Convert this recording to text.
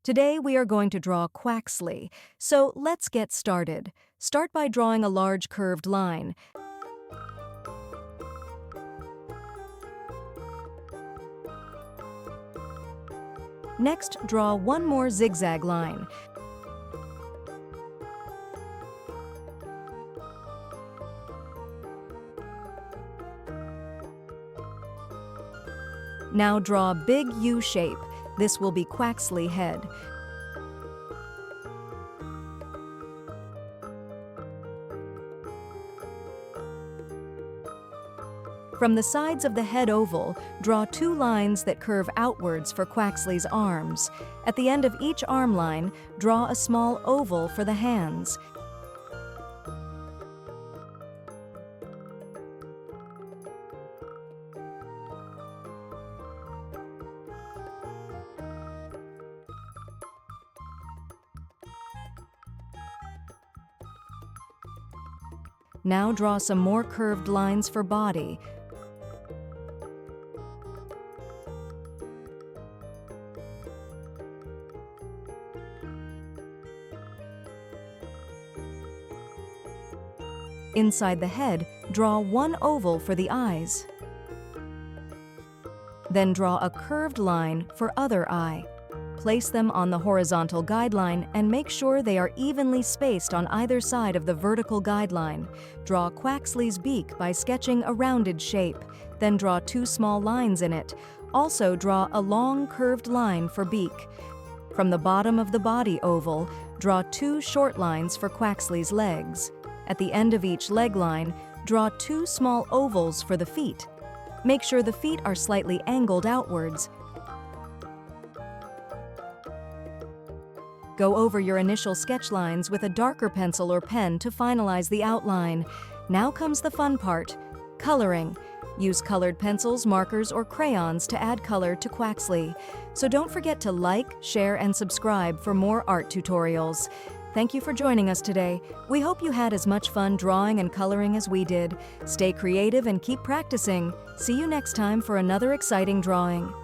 Today we are going to draw quaxly, so let's get started. Start by drawing a large curved line. Next, draw one more zigzag line. Now draw a big U shape. This will be quaxly head. From the sides of the head oval, draw two lines that curve outwards for quaxly's arms. At the end of each arm line, draw a small oval for the hands. Now draw some more curved lines for body. Inside the head, draw one oval for the eyes. Then draw a curved line for other eye. Place them on the horizontal guideline and make sure they are evenly spaced on either side of the vertical guideline. Draw quaxly's beak by sketching a rounded shape. Then draw two small lines in it. Also draw a long curved line for beak. From the bottom of the body oval, draw two short lines for quaxly's legs. At the end of each leg line, draw two small ovals for the feet. Make sure the feet are slightly angled outwards. Go over your initial sketch lines with a darker pencil or pen to finalize the outline. Now comes the fun part, coloring. Use colored pencils, markers, or crayons to add color to quaxly. So don't forget to like, share, and subscribe for more art tutorials. Thank you for joining us today. We hope you had as much fun drawing and coloring as we did. Stay creative and keep practicing. See you next time for another exciting drawing.